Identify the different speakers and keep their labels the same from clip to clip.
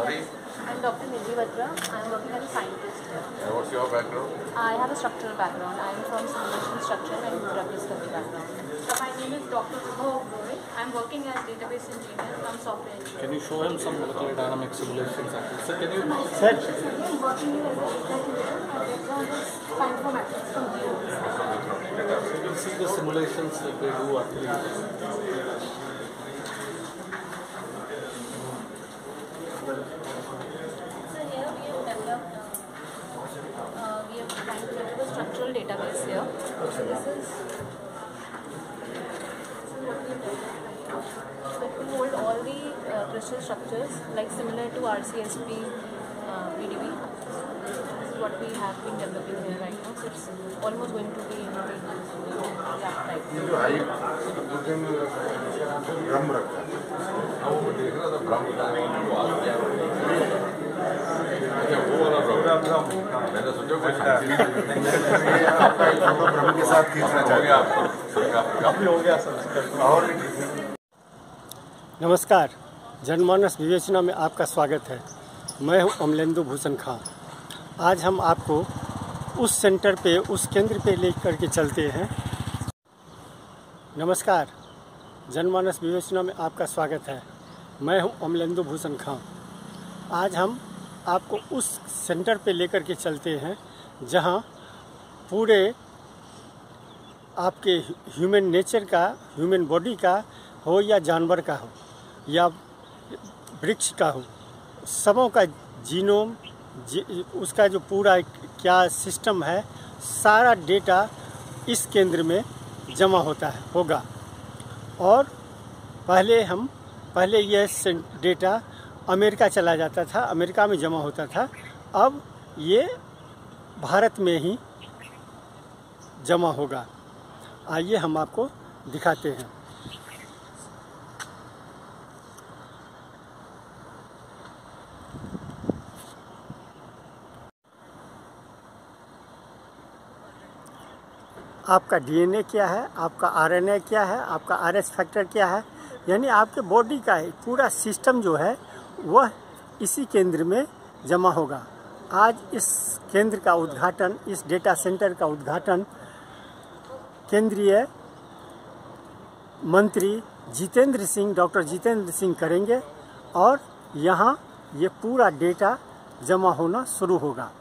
Speaker 1: Sorry?
Speaker 2: I'm Dr. Nidhi Batra. I'm working as a scientist here.
Speaker 1: And what's your background?
Speaker 2: I have a structural background. I'm from simulation structure and drug discovery background.
Speaker 3: So my name is Dr. Vibha Oberoi. I'm working as database engineer from software engineer.
Speaker 4: Can you show him some molecular dynamic simulations? Sir, can you?
Speaker 2: I'm working here as a data engineer. My background is bioinformatics from GEOs.
Speaker 4: So you can see the simulations that they do actually.
Speaker 2: So here we have developed, we have trying to develop a structural database here. So this is what we have developed. So it will hold all the crystal structures like similar to RCSP VDB. This is what we have been developing here right now. So it's almost going to be in the lab type.
Speaker 1: जो high ब्रह्म रखा है वो देख रहा था ब्रह्म अच्छा वो वाला ब्रह्म मैंने सोचा कोई ब्रह्म के साथ खींचना चाहिए आपको और
Speaker 5: नमस्कार, जनमानस विवेचना में आपका स्वागत है। मैं हूं अमलेंदु भूषण खां। आज हम आपको उस सेंटर पे, उस केंद्र पे लेकर के चलते हैं। नमस्कार, जनमानस विवेचना में आपका स्वागत है। मैं हूं अमलेंदु भूषण खां। आज हम आपको उस सेंटर पे लेकर के चलते हैं जहां पूरे आपके ह्यूमन नेचर का, ह्यूमन बॉडी का हो या जानवर का हो या वृक्ष का हो, सबों का जीनोम, उसका जो पूरा क्या सिस्टम है, सारा डेटा इस केंद्र में जमा होगा। और पहले यह डेटा अमेरिका चला जाता था, अमेरिका में जमा होता था। अब ये भारत में ही जमा होगा। आइए हम आपको दिखाते हैं। आपका डीएनए क्या है, आपका आरएनए क्या है, आपका आरएच फैक्टर क्या है, यानी आपके बॉडी का पूरा सिस्टम जो है वह इसी केंद्र में जमा होगा। आज इस केंद्र का उद्घाटन, इस डेटा सेंटर का उद्घाटन केंद्रीय मंत्री डॉक्टर जितेंद्र सिंह करेंगे और यहाँ ये पूरा डेटा जमा होना शुरू होगा।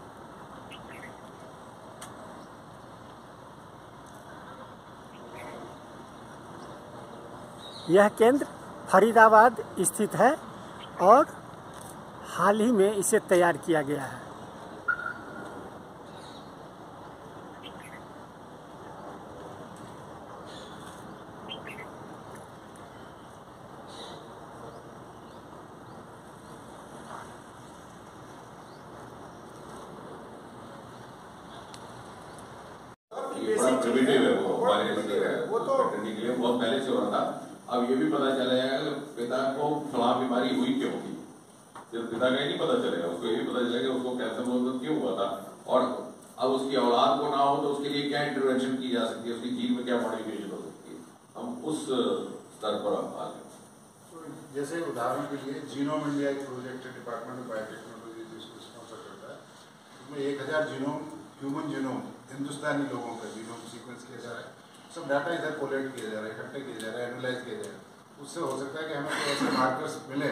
Speaker 5: यह केंद्र फरीदाबाद स्थित है और हाल ही में इसे तैयार किया गया है।
Speaker 1: प्रिमिटिव है वो तो करने के लिए बहुत पहले से हो रहा था। अब ये भी पता चलेगा कि पिता को फलां बीमारी हुई क्यों थी। सिर्फ पिता का ही नहीं पता चलेगा, उसको ये भी पता चलेगा उसको कैंसर क्यों हुआ था और अब उसकी औलाद को ना हो तो उसके लिए क्या इंटरवेंशन की जा सकती है, उसकी जीन में क्या मॉडिफिकेशन हो सकती है। हम उस स्तर पर आ गए।
Speaker 6: जैसे उदाहरण के लिए जीनोम इंडिया एक प्रोजेक्ट डिपार्टमेंट ऑफ बायोटेक्नोलॉजी जिसको स्पॉन्सर करता है, उसमें 1000 जीनोम, ह्यूमन जीनोम, हिंदुस्तानी लोगों का जीनोम सीक्वेंस किया जा रहा है। सब डाटा इधर कोलेक्ट किया जा रहा है, इकट्ठे किया जा रहा है, एनालाइज किया जा रहा है। उससे हो सकता है कि हमें कोई ऐसे मार्कर्स मिले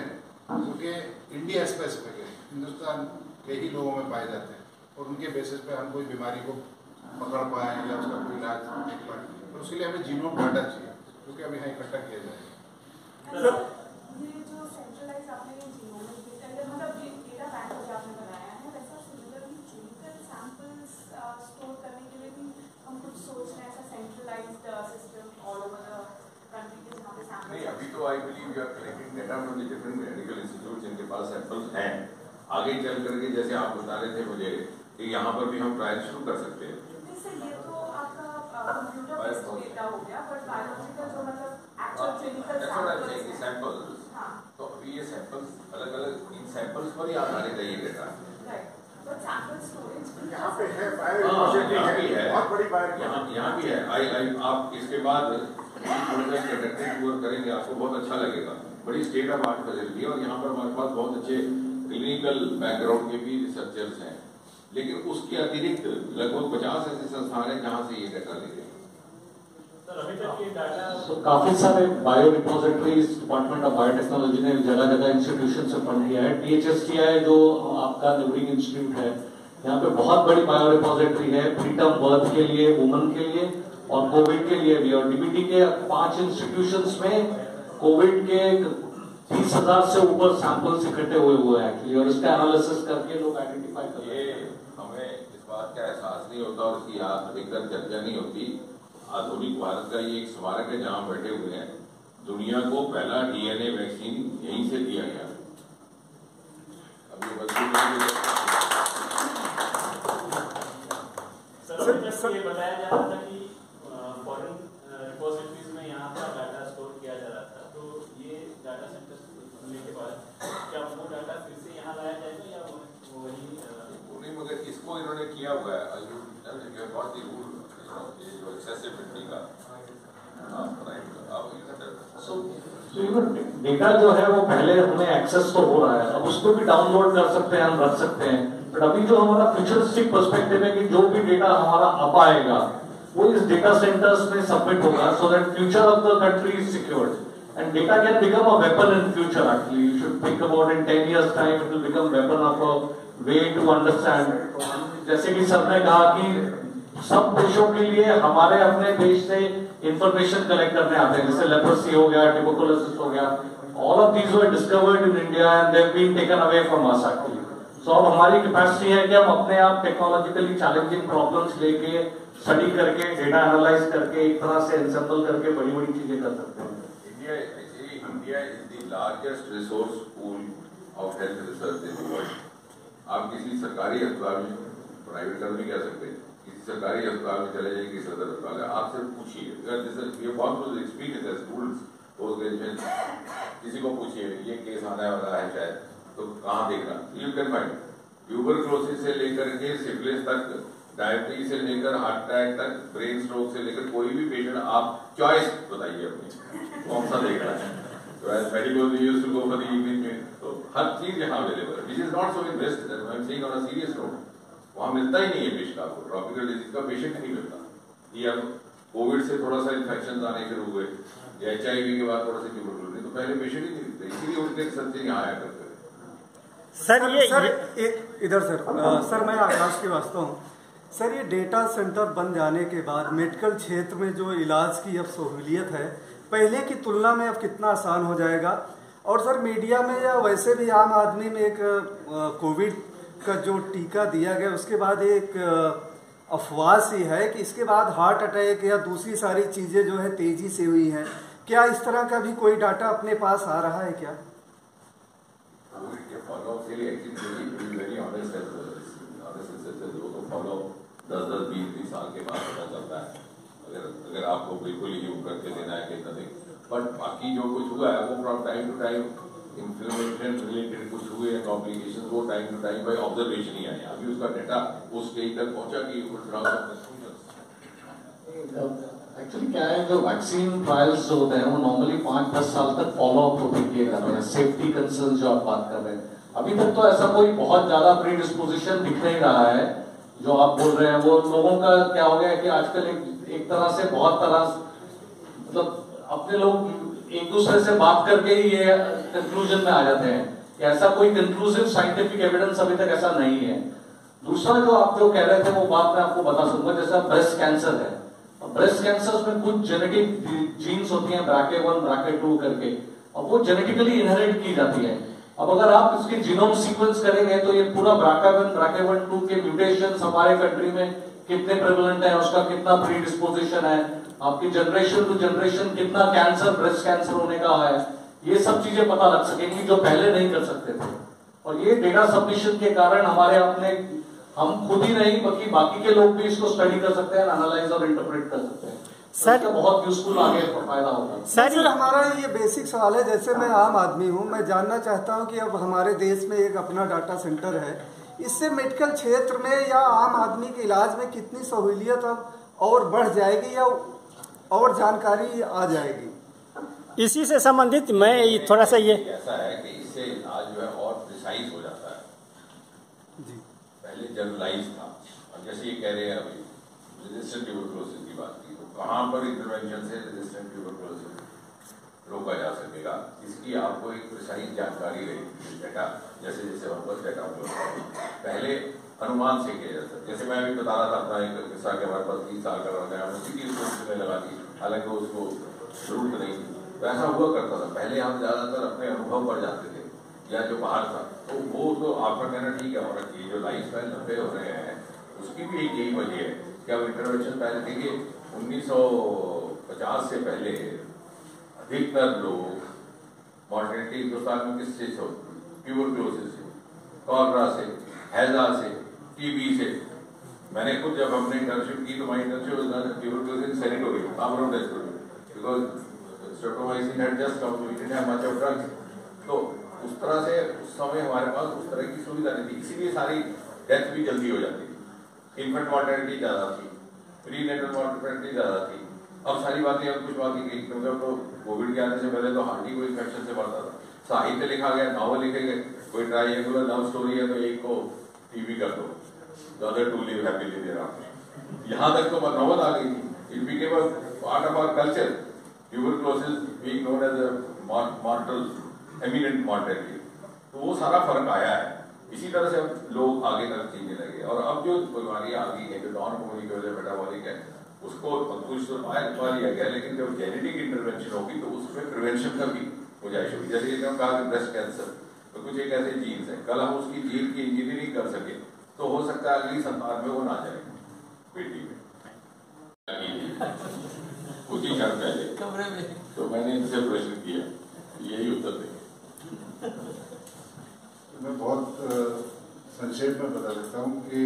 Speaker 6: जो कि इंडिया स्पेसिफिक है, हिंदुस्तान के ही लोगों में पाए जाते हैं और उनके बेसिस पे हम कोई बीमारी को पकड़ पाएँ या उसका कोई इलाज देख पाएँ। तो उसके लिए हमें जीनोम डाटा चाहिए जो कि अभी यहाँ इकट्ठा किया जाएगा।
Speaker 3: ये जो सेंट्रलाइज आपने जीनोमिक डेटा मतलब डेटा बैंक जो आपने बनाया है, वैसा सिमिलरली क्लिनिकल सैंपल्स स्टोर करने के लिए भी हम कुछ सोच रहे हैं, ऐसा centralised system all over the country के जहाँ पे सैंपल्स।
Speaker 1: नहीं, अभी तो I believe you are collecting data from the different medical institute जिनके पास सैंपल्स हैं। आगे चल करके जैसे आप बता रहे थे मुझे कि यहाँ पर भी हम ट्रायल शुरू कर सकते हैं।
Speaker 3: ये तो आपका कंप्यूटर बेस्ड डेटा हो गया, बट बायोलॉजिकल जो मतलब एक्चुअल क्लिनिकल
Speaker 1: सैंपल्स, तो अभी ये सैंपल्स अलग अलग इन सैंपल्स पर ही आधारित है ये डेटा।
Speaker 6: यहाँ पे है
Speaker 1: बहुत बड़ी यहाँ भी है। आप इसके बाद टूर करेंगे, आपको बहुत अच्छा लगेगा। बड़ी स्टेट ऑफ आर्ट फैसिलिटी है और यहाँ पर हमारे पास बहुत अच्छे क्लिनिकल बैकग्राउंड के भी रिसर्चर्स हैं, लेकिन उसके अतिरिक्त लगभग 50 ऐसे संस्थान हैं जहां से ये डाटा ले रहे हैं।
Speaker 7: अभी तक ये डाटा
Speaker 8: काफी सारे bio repositories department of biotechnology ने जगह जगह इंस्टीट्यूशन से फंड किया है। DHSTI जो आपका न्यूरिंग इंस्टीट्यूट है, यहाँ पे बहुत बड़ी बायो रिपोजिटरी है प्रीटर्म बर्थ के लिए, वुमन के लिए और कोविड के लिए भी। और DBT के 5 इंस्टीट्यूशंस में कोविड के 30,000 से ऊपर सैंपल्स इकट्ठे हुए हैं एक्चुअली, और इसका एनालिसिस करके लोग आइडेंटिफाई कर रहे हैं।
Speaker 1: हमें इस बात का एहसास नहीं होता और इसकी याद एकदम चर्चा नहीं होती। आधुनिक भारत का ये एक स्मारक है जहां बैठे हुए हैं, दुनिया को पहला DNA वैक्सीन यहीं से दिया गया।
Speaker 7: सर ये बताया जा रहा था कि फॉरेन रिपोजिटरीज में यहाँ का डाटा स्टोर किया जा रहा था, तो ये डाटा सेंटर खुलने के बाद क्या वो डाटा फिर से यहाँ लाया जाएगा या वही
Speaker 1: नहीं? मगर इसको इन्होंने किया हुआ है बहुत ही रूल जो एक्सेसिबिलिटी का।
Speaker 8: डेटा जो है वो पहले हमें एक्सेस तो हो रहा है, अब उसको भी डाउनलोड कर सकते हैं, हम रख सकते हैं। बट अभी जो हमारा फ्यूचरिस्टिक पर्सपेक्टिव है कि जो भी डेटा हमारा अब आएगा वो इस डेटा सेंटर्स में सबमिट होगा, so that future of the country is secured and data can become a weapon in future. Actually you should think about in 10 years time it will become weapon of a way to understand. जैसे कि sir ने कहा कि सब देशों के लिए हमारे अपने देश से इंफॉर्मेशन कलेक्ट करने आते हैं, जैसे लेप्रोसी हो गया, ट्यूबरकुलोसिस हो गया, all of these were discovered in India and they have been taken away from us actually. So अब हमारी कैपेसिटी है कि हम अपने आप टेक्नोलॉजिकली चैलेंजिंग प्रॉब्लम्स लेके स्टडी करके डेटा एनालाइज करके एक तरह से एनसेंबल करके बड़ी बड़ी चीजें कर सकते हैं।
Speaker 1: India is the largest resource pool of health research in the world. आप किसी सरकारी अस्पताल में, प्राइवेट का नहीं कह सकते, किसी सरकारी अस्पताल में चले जाइए, किसी सदर अस्पताल है, आप सिर्फ पूछिए, किसी को पूछिए ये केस आने वाला है शायद, तो कहाँ देखना, यू कैन फाइंड। ट्यूबरकुलोसिस से लेकर के सिफिलिस तक, डायबिटीज से लेकर हार्ट अटैक तक, ब्रेन स्ट्रोक से लेकर कोई भी पेशेंट आप चॉइस बताइए अपनी कौन सा देखना है। Medical used to go for the evening में, तो हर चीज यहाँ अवेलेबल है, which is not so in west, I am saying on a serious note. वहां मिलता ही नहीं है पेशेंट, आपको ट्रॉपिकल डिजीज का पेशेंट नहीं मिलता। ये अब कोविड से थोड़ा सा इन्फेक्शन आने शुरू हुए या HIV के बाद थोड़ा सा ट्यूबरकुलोसिस, तो पहले पेशेंट ही नहीं मिलते, इसीलिए उनके सच्चे यहाँ आया करते हैं।
Speaker 9: सर मैं आकाश श्रीवास्तव हूँ। सर ये डेटा सेंटर बन जाने के बाद मेडिकल क्षेत्र में जो इलाज की अब सहूलियत है पहले की तुलना में अब कितना आसान हो जाएगा? और सर मीडिया में या वैसे भी आम आदमी में एक कोविड का जो टीका दिया गया उसके बाद एक अफवाह सी है कि इसके बाद हार्ट अटैक या दूसरी सारी चीज़ें जो है तेजी से हुई हैं। क्या इस तरह का भी कोई डाटा अपने पास आ रहा है क्या?
Speaker 1: कोविड के फॉलोअप के लिए एक्चुअली वेरी ऑनेस्ट फॉलो 10-20 साल के बाद पता चलता है, अगर आपको बिल्कुल ही करके देना है कि नथिंग, बट बाकी जो कुछ हुआ है वो from time to time inflammation related कुछ हुए कॉम्प्लिकेशंस, वो time to time by observation ही आए। अभी उसका डेटा उस स्टेज तक पहुंचा कि
Speaker 8: एक्चुअली क्या है, जो वैक्सीन ट्रायल्स जो होते हैं वो नॉर्मली 5-10 साल तक फॉलोअप होते किए जाते हैं, सेफ्टी कंसर्न जो आप बात कर रहे हैं। अभी तक तो ऐसा कोई बहुत ज्यादा प्री डिस्पोजिशन दिख नहीं रहा है जो आप बोल रहे हैं। वो लोगों का क्या हो गया है कि आजकल एक तरह से बहुत तरह मतलब अपने लोग एक दूसरे से बात करके ही ये कंक्लूजन में आ जाते हैं कि ऐसा कोई कंक्लूसिव साइंटिफिक एविडेंस अभी तक ऐसा नहीं है। दूसरा जो आप जो कह रहे थे वो बात मैं आपको बता सकूंगा, जैसा ब्रेस्ट कैंसर है, ब्रेस्ट कैंसर में कुछ जेनेटिक जीन्स होती हैं BRCA1 BRCA2 करके, और वो जेनेटिकली इनहेरिट की जाती है। अब अगर आप इसके जीनोम सीक्वेंस करेंगे तो ये पूरा BRCA1 BRCA2 के म्यूटेशंस हमारे कंट्री में कितने प्रेवलेंट है, उसका कितना प्री डिस्पोजिशन है, आपकी जनरेशन टू जनरेशन कितना कैंसर ब्रेस्ट कैंसर होने का है, ये सब चीजें पता लग सकेंगी जो पहले नहीं कर सकते थे। और ये डेटा सबमिशन के कारण हमारे अपने हम खुद ही नहीं बल्कि बाकी के लोग भी इसको स्टडी कर सकते हैं, एनालाइज और इंटरप्रेट कर सकते हैं। सर बहुत यूजफुल आगे फायदा होगा।
Speaker 9: सर हमारा ये बेसिक सवाल है, जैसे मैं आम आदमी हूँ, मैं जानना चाहता हूँ कि अब हमारे देश में एक अपना डाटा सेंटर है, इससे मेडिकल क्षेत्र में या आम आदमी के इलाज में कितनी सहूलियत अब और बढ़ जाएगी या और जानकारी आ जाएगी?
Speaker 5: इसी से संबंधित मैं थोड़ा सा ये
Speaker 1: ऐसा है कि इससे इलाज जो है और प्रिसाइज हो जाता है।
Speaker 9: जी
Speaker 1: पहले जनरलाइज था। अब जैसे ये कह रहे हैं अभी रेजिस्टेंट ट्यूबरकुलोसिस की बात की, तो कहाँ पर इंटरवेंशन से रेजिस्टेंट ट्यूबरकुलोसिस रोका जा सकेगा, इसकी आपको एक प्रिसाइज जानकारी रहेगी डेटा। जैसे जैसे हमारे पास डेटा उपलब्ध पहले अनुमान से किया जाता है। जैसे मैं अभी बता रहा था अपना एक किस्सा के हमारे पास 3 साल का रहा है, उसी की उसमें लगा दी, हालांकि उसको जरूरत नहीं थी। तो ऐसा हुआ करता था पहले, हम ज्यादातर अपने अनुभव पर जाते थे या जो बाहर था, तो वो तो आपका कहना ठीक है। और ये जो लाइफ स्टाइल लंबे हो रहे हैं उसकी भी एक यही वजह है कि अब इंटरवेंशन पहले देखिए 1950 से पहले अधिकतर लोग मॉर्टेलिटी हिंदुस्तान में किस चीज से होती, ट्यूबरकुलोसिस से, कॉलरा से, हैजा से, टीबी से। मैंने खुद जब हमने इंटर्नशिप की तो my internship tuberculosis sanatorium because streptomycin had just come, we didn't have much of drugs. तो उस तरह से उस समय हमारे पास उस तरह की सुविधा नहीं थी, इसीलिए सारी डेथ भी जल्दी हो जाती थी। इन्फेंट मॉर्टेलिटी ज्यादा थी, प्री नेटल मॉर्टेलिटी ज्यादा थी। अब सारी बातें अब कुछ बातें की, क्योंकि तो कोविड के आने से पहले तो हार्टी को इन्फेक्शन से बढ़ता था, साहित्य लिखा गया, नावल लिखे गए, कोई ट्रायंगुलर लव स्टोरी है तो एक को टीवी कर दो, the other two live happily thereafter. यहाँ तक तो नौबत आ गई थी। It became a part of our culture. Tuberculosis being known as a mortal, eminent mortality. तो वो सारा फर्क आया है। इसी तरह से अब लोग आगे तक जीने लगे, और अब जो बीमारियां आ गई है जो नॉन कम्युनिकेबल मेटाबॉलिक है उसको कुछ तो पा लिया गया, लेकिन जब जेनेटिक इंटरवेंशन होगी तो उसमें प्रिवेंशन का भी गुंजाइश होगी। जैसे हम कहा कि ब्रेस्ट कैंसर तो कुछ एक ऐसे जीन्स है, कल हम उसकी जीन की इंजीनियरिंग कर सके तो हो सकता है अगली संतान में वो ना जाए बेटी में। कुछ ही क्षण पहले तो मैंने इनसे प्रश्न किया, यही उत्तर देंगे।
Speaker 6: मैं बहुत संक्षेप में बता देता हूँ कि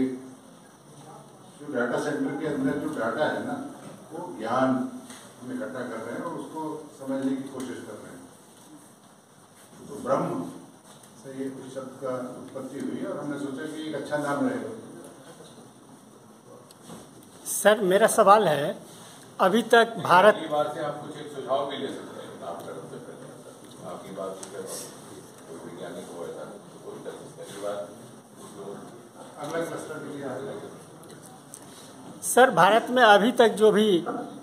Speaker 6: जो डाटा सेंटर के अंदर जो डाटा है ना, वो ज्ञान हम इकट्ठा कर रहे हैं और उसको समझने की कोशिश कर रहे हैं। तो ब्रह्म से ये उस शब्द का उत्पत्ति हुई और हमने सोचा कि एक अच्छा नाम रहेगा।
Speaker 5: सर मेरा सवाल है, अभी तक भारत
Speaker 1: बार से आप कुछ एक सुझाव भी ले सकते हैं नाम करने से पहले। आपकी बात कोई वैज्ञानिक हो ऐसा कोई कर सकते हैं बात
Speaker 6: अगला क्लस्टर के लिए आ जाएगा।
Speaker 5: सर भारत में अभी तक जो भी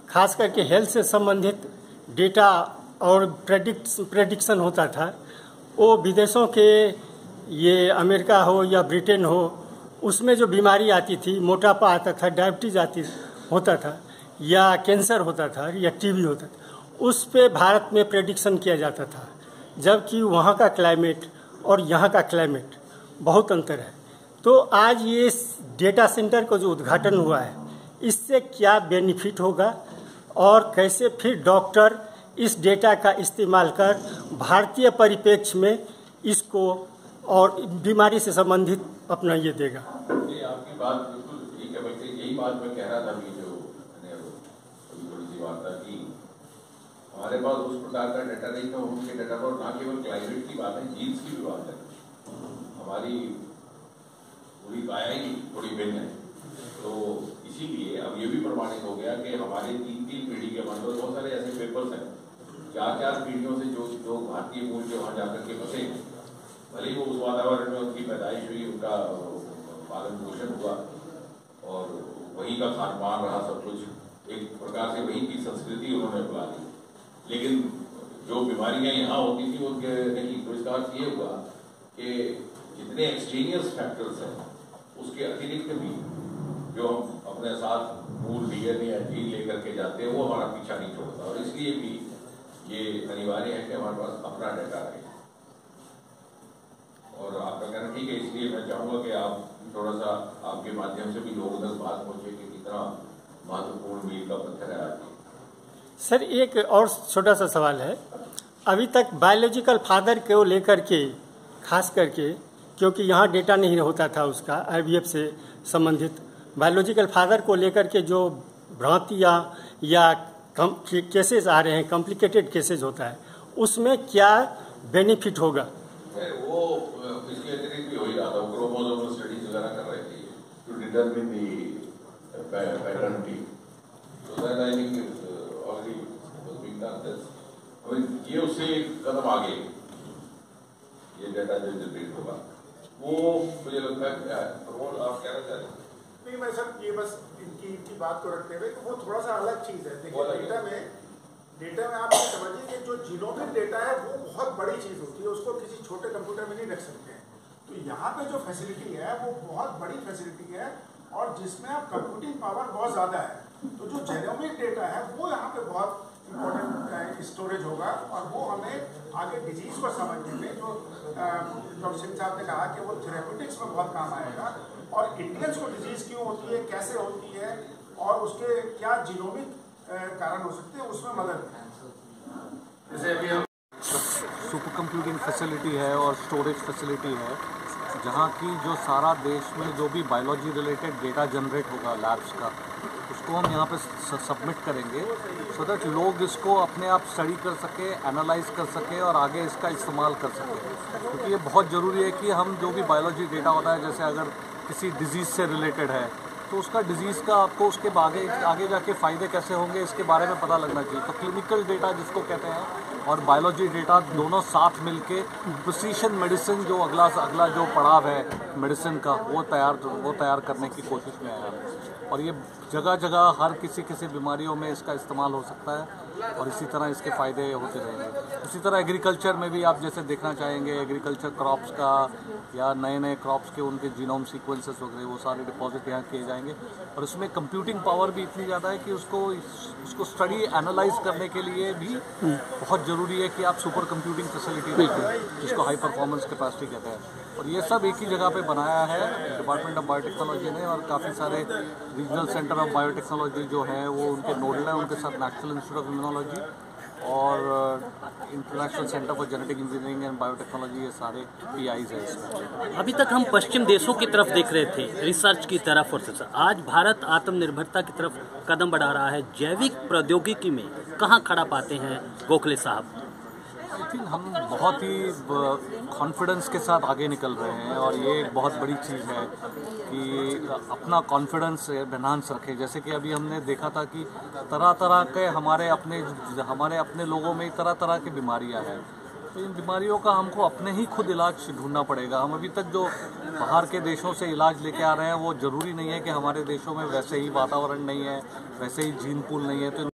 Speaker 5: खास करके हेल्थ से संबंधित डेटा और प्रेडिक्शन होता था, वो विदेशों के, ये अमेरिका हो या ब्रिटेन हो, उसमें जो बीमारी आती थी, मोटापा आता था, डायबिटीज होता था, या कैंसर होता था, या टीबी होता था, उस पे भारत में प्रेडिक्शन किया जाता था। जबकि वहाँ का क्लाइमेट और यहाँ का क्लाइमेट बहुत अंतर है। तो आज ये डेटा सेंटर का जो उद्घाटन हुआ है, इससे क्या बेनिफिट होगा और कैसे फिर डॉक्टर इस डेटा का इस्तेमाल कर भारतीय परिप्रेक्ष्य में इसको और बीमारी से संबंधित अपना ये देगा?
Speaker 1: ये आपकी बात बिल्कुल ठीक है, बल्कि यही बात मैं कह रहा था अभी जो मैंने अभी थोड़ी सी बात की, हमारे पास उस प्रकार का डाटा नहीं था। उनके डाटा पर ना केवल क्लाइमेट की बात है, जीन्स की भी बात है। हमारी पूरी काया ही थोड़ी भिन्न है, तो इसीलिए अब ये भी प्रमाणित हो गया कि हमारे 3-3 पीढ़ी के बाद बहुत सारे ऐसे पेपर्स हैं, 4-4 पीढ़ियों से जो भारतीय मूल के वहाँ जाकर के बसे, भले ही वो उस वातावरण में उनकी पैदाइश हुई, उनका पालन पोषण हुआ और वहीं का खान पान रहा, सब कुछ एक प्रकार से वहीं की संस्कृति उन्होंने अपना ली, लेकिन जो बीमारियां यहाँ होती थी उनके नहीं। तो इसका अर्थ ये हुआ कि जितने एक्सट्रेनियस फैक्टर्स हैं उसके अतिरिक्त भी जो हम अपने साथ मूल डीएनए या जीन लेकर के जाते हैं वो हमारा पीछा नहीं छोड़ता, और इसलिए भी ये अनिवार्य है कि हमारे पास अपना डाटा रहे। और आपका कहना ठीक है, इसलिए मैं चाहूंगा कि आप थोड़ा सा आपके माध्यम से भी लोगों तक बात पहुंचे कि कितना महत्वपूर्ण मील का पत्थर है आज।
Speaker 5: सर एक और छोटा सा सवाल है, अभी तक बायोलॉजिकल फादर को लेकर के खास करके, क्योंकि यहाँ डेटा नहीं होता था उसका आईवीएफ से संबंधित, बायोलॉजिकल फादर को लेकर के जो भ्रांतियाँ या केसेस आ रहे हैं, कॉम्प्लिकेटेड केसेस होता है, उसमें क्या बेनिफिट होगा?
Speaker 1: वो इसके अतिरिक्त भी हो ही रहा था, क्रोमोसोमल स्टडीज वगैरह कर रहे थे टू डिटरमिन द पैटर्निटी, तो that I think already was being done. ये उससे एक कदम आगे ये डाटा जो जनरेट होगा वो मुझे लगता है प्रमोद आप कहना चाह रहे हैं?
Speaker 6: नहीं मैं सर ये बस इनकी बात को रखते हुए वो थोड़ा सा अलग चीज़ है। देखिए डेटा में आप ये समझिए कि जो जीनोमिक डेटा है वो बहुत बड़ी चीज़ होती है, उसको किसी छोटे कंप्यूटर में नहीं रख सकते हैं। तो यहाँ पे जो फैसिलिटी है वो बहुत बड़ी फैसिलिटी है और जिसमें आप कंप्यूटिंग पावर बहुत ज़्यादा है। तो जो जेनोमिक डेटा है वो यहाँ पे बहुत इम्पोर्टेंट स्टोरेज होगा और वो हमें आगे डिजीज़ को समझने में जो डॉक्टर सिंह साहब ने कहा कि वो थेरेप्यूटिक्स में बहुत काम आएगा और इंडियंस को डिजीज़ क्यों होती है, कैसे होती है और उसके क्या जीनोमिक कारण हो सकते हैं, उसमें मदद है।
Speaker 8: जैसे अभी हम सुपर कंप्यूटिंग फैसिलिटी है और स्टोरेज फैसिलिटी है जहाँ की जो सारा देश में जो भी बायोलॉजी रिलेटेड डेटा जनरेट होगा लैब्स का उसको हम यहाँ पे सबमिट करेंगे सो दैट लोग इसको अपने आप स्टडी कर सके, एनालाइज कर सके और आगे इसका इस्तेमाल कर सके। क्योंकि ये बहुत ज़रूरी है कि हम जो भी बायोलॉजी डेटा होता है जैसे अगर किसी डिजीज़ से रिलेटेड है तो उसका डिजीज़ का आपको उसके आगे जाके फ़ायदे कैसे होंगे इसके बारे में पता लगना चाहिए। तो क्लिनिकल डेटा जिसको कहते हैं और बायोलॉजी डेटा दोनों साथ मिलके प्रिसीशन मेडिसिन जो अगला जो पड़ाव है मेडिसिन का वो तैयार करने की कोशिश में आया और ये जगह जगह हर किसी बीमारियों में इसका इस्तेमाल हो सकता है और इसी तरह इसके फ़ायदे होते रहेंगे। इसी तरह एग्रीकल्चर में भी आप जैसे देखना चाहेंगे एग्रीकल्चर क्रॉप्स का या नए क्रॉप्स के उनके जीनोम सीक्वेंसेस वगैरह वो सारे डिपॉजिट यहाँ किए जाएंगे और उसमें कंप्यूटिंग पावर भी इतनी ज़्यादा है कि उसको स्टडी एनालाइज करने के लिए भी बहुत ज़रूरी है कि आप सुपर कंप्यूटिंग फैसिलिटी रखें जिसको हाई परफॉर्मेंस कैपेसिटी कहते हैं। और ये सब एक ही जगह पे बनाया है डिपार्टमेंट ऑफ बायोटेक्नोलॉजी ने और काफ़ी सारे रीजनल सेंटर ऑफ बायोटेक्नोलॉजी जो है वो उनके नोडल हैं, उनके साथ नेशनल इंस्टीट्यूट ऑफ इम्यूनोलॉजी और international centre for genetic engineering and biotechnology ये सारे PIs हैं इसमें।
Speaker 10: अभी तक हम पश्चिम देशों की तरफ देख रहे थे रिसर्च की तरफ और आज भारत आत्मनिर्भरता की तरफ कदम बढ़ा रहा है। जैविक प्रौद्योगिकी में कहाँ खड़ा पाते हैं गोखले साहब?
Speaker 8: आई थिंक हम बहुत ही कॉन्फिडेंस के साथ आगे निकल रहे हैं और ये एक बहुत बड़ी चीज़ है कि अपना कॉन्फिडेंस एनहांस रखें। जैसे कि अभी हमने देखा था कि तरह तरह के हमारे अपने लोगों में तरह तरह की बीमारियां हैं, तो इन बीमारियों का हमको अपने ही खुद इलाज ढूंढना पड़ेगा। हम अभी तक जो बाहर के देशों से इलाज लेके आ रहे हैं वो ज़रूरी नहीं है कि हमारे देशों में वैसे ही वातावरण नहीं है, वैसे ही जीन पूल नहीं है। तो